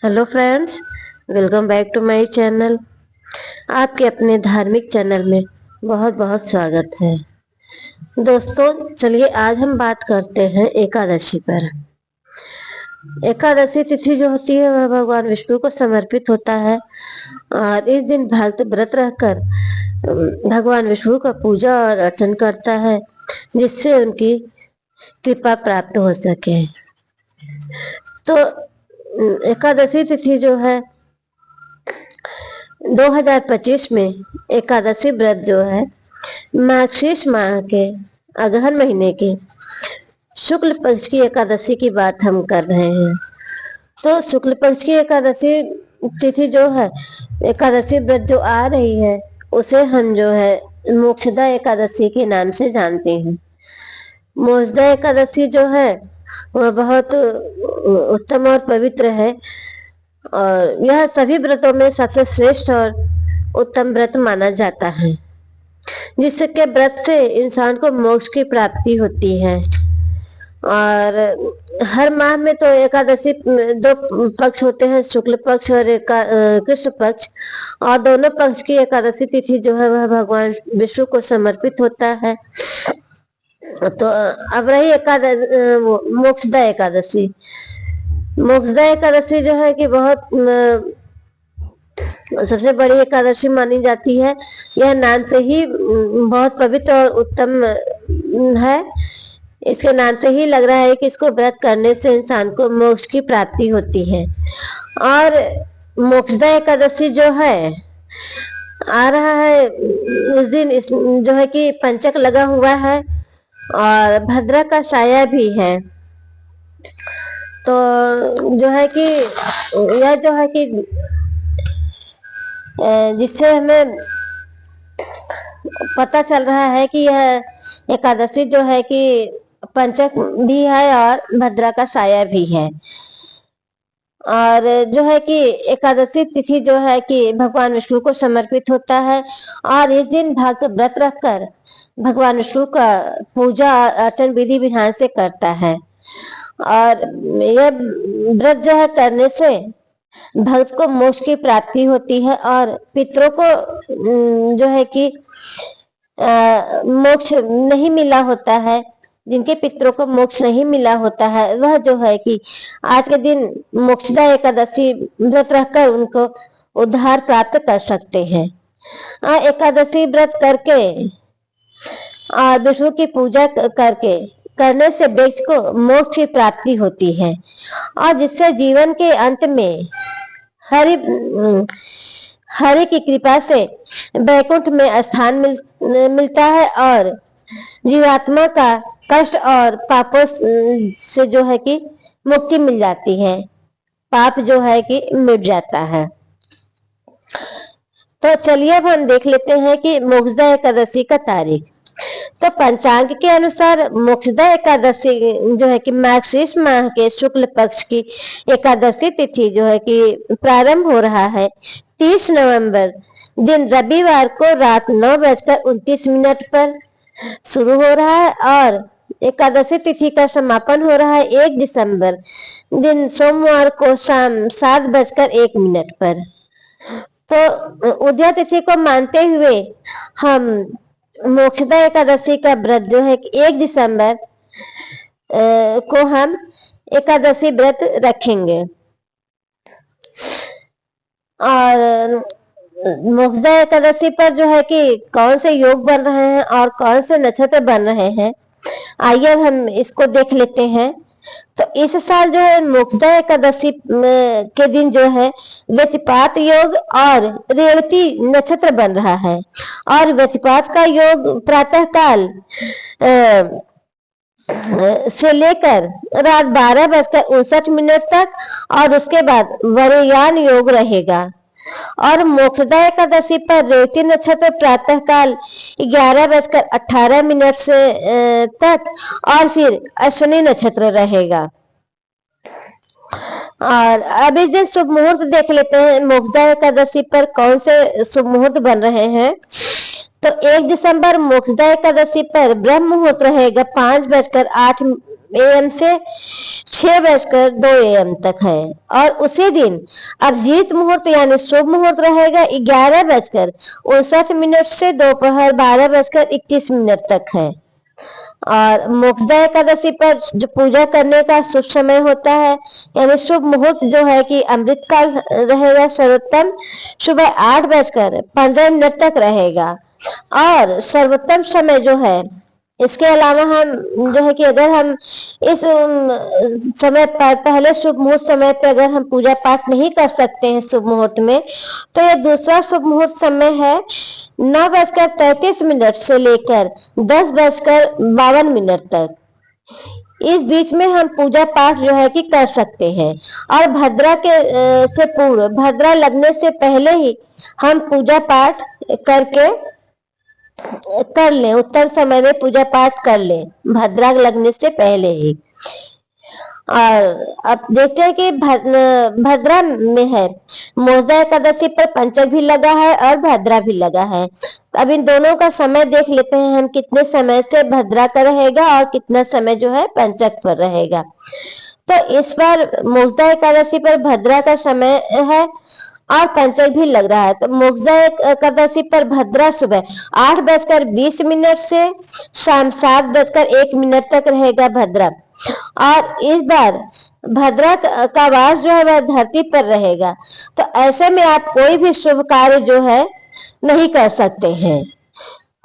Hello friends, welcome back to my channel. आपके अपने धार्मिक चैनल में बहुत बहुत स्वागत है। दोस्तों, चलिए आज हम बात करते हैं एकादशी पर। एकादशी तिथि जो होती है वह भगवान विष्णु को समर्पित होता है और इस दिन भक्त व्रत रहकर भगवान विष्णु का पूजा और अर्चन करता है, जिससे उनकी कृपा प्राप्त हो सके। तो एकादशी तिथि जो है 2025 में एकादशी व्रत जो है मार्गशीर्ष माह के अगहन महीने के शुक्ल पक्ष की एकादशी की बात हम कर रहे हैं। तो शुक्ल पक्ष की एकादशी तिथि जो है, एकादशी व्रत जो आ रही है, उसे हम जो है मोक्षदा एकादशी के नाम से जानते हैं। मोक्षदा एकादशी जो है वह बहुत उत्तम और पवित्र है और यह सभी व्रतों में सबसे श्रेष्ठ और उत्तम व्रत माना जाता है, जिसके व्रत से इंसान को मोक्ष की प्राप्ति होती है। और हर माह में तो एकादशी दो पक्ष होते हैं, शुक्ल पक्ष और कृष्ण पक्ष, और दोनों पक्ष की एकादशी तिथि जो है वह भगवान विष्णु को समर्पित होता है। तो अब रही मोक्षदा एकादशी। मोक्षदा एकादशी जो है कि बहुत सबसे बड़ी एकादशी मानी जाती है। यह नाम से ही बहुत पवित्र और उत्तम है। इसके नाम से ही लग रहा है कि इसको व्रत करने से इंसान को मोक्ष की प्राप्ति होती है। और मोक्षदा एकादशी जो है आ रहा है, उस दिन इस जो है कि पंचक लगा हुआ है और भद्रा का साया भी है। तो जो है कि यह जो है कि जिससे हमें पता चल रहा है कि यह एकादशी जो है कि पंचक भी है और भद्रा का साया भी है। और जो है कि एकादशी तिथि जो है कि भगवान विष्णु को समर्पित होता है और इस दिन भक्त व्रत रखकर भगवान विष्णु का पूजा अर्चन विधि विधान से करता है। और यह व्रत जो है करने से भक्त को मोक्ष की प्राप्ति होती है और पितरों को जो है कि मोक्ष नहीं मिला होता है, जिनके पितरों को मोक्ष नहीं मिला होता है, वह जो है कि आज के दिन मोक्षदा एकादशी व्रत रखकर उनको उद्धार प्राप्त कर सकते हैं। एकादशी व्रत करके और विष्णु की पूजा करने से व्यक्ति को मोक्ष की प्राप्ति होती है और जिससे जीवन के अंत में हरि की कृपा से वैकुंठ में स्थान मिलता है और जीवात्मा का कष्ट और पापों से जो है कि मुक्ति मिल जाती है, पाप जो है कि मिट जाता है। तो चलिए अब हम देख लेते हैं कि मोक्षदा एकादशी का तारीख। तो पंचांग के अनुसार मोक्षदा एकादशी जो है कि मार्गशीर्ष माह के शुक्ल पक्ष की एकादशी तिथि जो है कि प्रारंभ हो रहा है 30 नवंबर दिन रविवार को रात 9:29 पर शुरू हो रहा है और एकादशी तिथि का समापन हो रहा है 1 दिसंबर दिन सोमवार को शाम 7:01 पर। तो उदया तिथि को मानते हुए हम मोक्षदा एकादशी का व्रत जो है 1 दिसंबर को हम एकादशी व्रत रखेंगे। और मोक्षदा एकादशी पर जो है कि कौन से योग बन रहे हैं और कौन से नक्षत्र बन रहे हैं, आइए हम इसको देख लेते हैं। तो इस साल जो है मोक्षदा एकादशी के दिन जो है व्यतिपात योग और रेवती नक्षत्र बन रहा है और व्यतिपात का योग प्रातः काल से लेकर रात 12:59 तक और उसके बाद वरयान योग रहेगा। और मोक्षदा एकादशी पर रेवती नक्षत्र प्रातः काल 11:18 से तक और फिर अश्विनी नक्षत्र रहेगा। और अब इस दिन शुभ मुहूर्त देख लेते हैं मोक्षदा एकादशी पर कौन से शुभ मुहूर्त बन रहे हैं। तो 1 दिसंबर मोक्षदा एकादशी पर ब्रह्म मुहूर्त रहेगा 5:08 AM से 6:02 AM तक है। और उसी दिन अभिजीत मुहूर्त यानी शुभ मुहूर्त रहेगा 11:59 से दोपहर 12:21 तक है। और मोक्षदा एकादशी पर जो पूजा करने का शुभ समय होता है यानी शुभ मुहूर्त जो है कि अमृत काल रहेगा, सर्वोत्तम सुबह 8:15 तक रहेगा। और सर्वोत्तम समय जो है, इसके अलावा हम जो है कि अगर हम इस समय पर पहले शुभ मुहूर्त समय पे अगर हम पूजा पाठ नहीं कर सकते हैं शुभ मुहूर्त में, तो ये दूसरा शुभ मुहूर्त समय है 9:33 से लेकर 10:52 तक। इस बीच में हम पूजा पाठ जो है कि कर सकते हैं। और भद्रा के से पूर्व, भद्रा लगने से पहले ही हम पूजा पाठ करके कर लें, उत्तम समय में पूजा पाठ कर लें भद्रा लगने से पहले ही। और अब देखते हैं कि भद्रा में है मोक्षदा एकादशी पर पंचक भी लगा है और भद्रा भी लगा है। अब इन दोनों का समय देख लेते हैं हम, कितने समय से भद्रा का रहेगा और कितना समय जो है पंचक पर रहेगा। तो इस बार मोक्षदा एकादशी पर भद्रा का समय है और पंचक भी लग रहा है। तो मोक्षदा एकादशी पर भद्रा सुबह 8:20 से शाम 7:01 तक रहेगा भद्रा। और इस बार भद्रा का वास जो है वह धरती पर रहेगा। तो ऐसे में आप कोई भी शुभ कार्य जो है नहीं कर सकते हैं,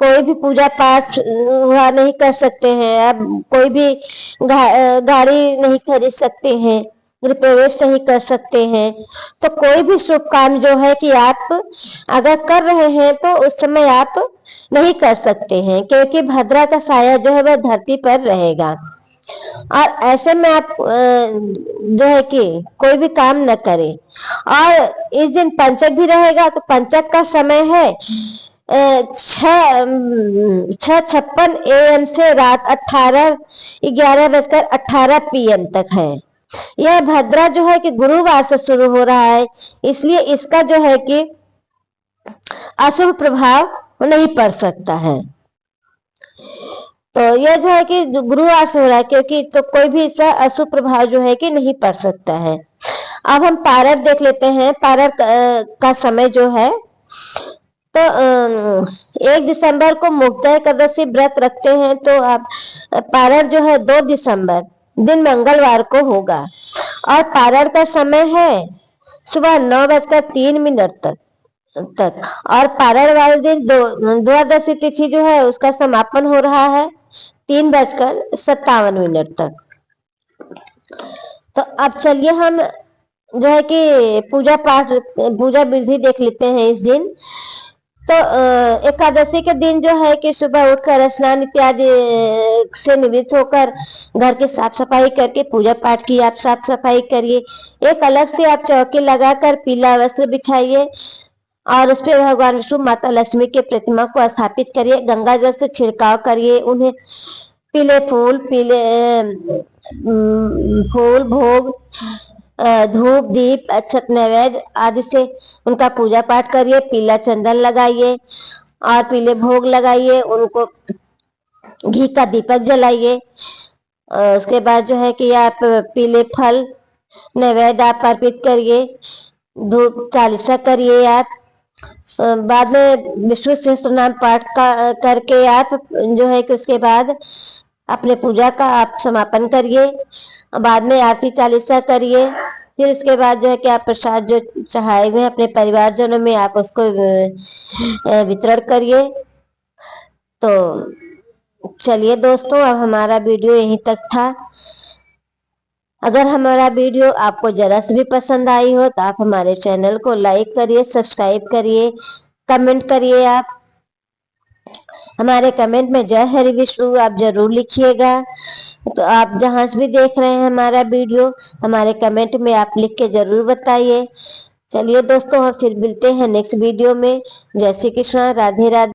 कोई भी पूजा पाठ हुआ नहीं कर सकते हैं, आप कोई भी गाड़ी नहीं खरीद सकते हैं, गृह प्रवेश नहीं कर सकते हैं। तो कोई भी शुभ काम जो है कि आप अगर कर रहे हैं तो उस समय आप नहीं कर सकते हैं, क्योंकि भद्रा का साया जो है वह धरती पर रहेगा। और ऐसे में आप जो है कि कोई भी काम न करें। और इस दिन पंचक भी रहेगा, तो पंचक का समय है 6:56 AM से रात 11:18 PM तक है। यह भद्रा जो है कि गुरुवार से शुरू हो रहा है, इसलिए इसका जो है कि अशुभ प्रभाव नहीं पड़ सकता है। तो यह जो है कि गुरुवार से हो रहा है, क्योंकि तो कोई भी इसका अशुभ प्रभाव जो है कि नहीं पड़ सकता है। अब हम पारर देख लेते हैं। पारर का समय जो है, तो 1 दिसंबर को मोक्षदा एकादशी व्रत रखते हैं तो आप पारर जो है 2 दिसंबर दिन मंगलवार को होगा। और पारर का समय है सुबह 9:03 तक। और पारर वाले दिन द्वादशी तिथि जो है उसका समापन हो रहा है 3:57 तक। तो अब चलिए हम जो है कि पूजा विधि देख लेते हैं इस दिन। तो एकादशी के दिन जो है कि सुबह उठकर स्नान इत्यादि से निवृत्त होकर घर की साफ सफाई करके पूजा पाठ की आप साफ सफाई करिए। एक अलग से आप चौकी लगाकर पीला वस्त्र बिछाइए और उस पर भगवान विष्णु माता लक्ष्मी के प्रतिमा को स्थापित करिए। गंगा जल से छिड़काव करिए, उन्हें पीले फूल भोग, धूप दीप अक्षत नैवेद्य आदि से उनका पूजा पाठ करिए। पीला चंदन लगाइए और पीले भोग लगाइए, उनको घी का दीपक जलाइए। उसके बाद जो है कि आप पीले फल नैवेद्य आप अर्पित करिए, धूप चालीसा करिए आप। बाद में विष्णु सहस्त्र नाम पाठ करके आप जो है कि उसके बाद अपने पूजा का आप समापन करिए। बाद में आरती चालीसा करिए। फिर उसके बाद जो है कि आप प्रसाद जो चढ़ाए हुए अपने परिवारजनों में आप उसको वितरण करिए। तो चलिए दोस्तों, अब हमारा वीडियो यहीं तक था। अगर हमारा वीडियो आपको जरा से भी पसंद आई हो तो आप हमारे चैनल को लाइक करिए, सब्सक्राइब करिए, कमेंट करिए। आप हमारे कमेंट में जय हरि विष्णु आप जरूर लिखिएगा। तो आप जहां से भी देख रहे हैं हमारा वीडियो, हमारे कमेंट में आप लिख के जरूर बताइए। चलिए दोस्तों, हम फिर मिलते हैं नेक्स्ट वीडियो में। जय श्री कृष्ण, राधे राधे।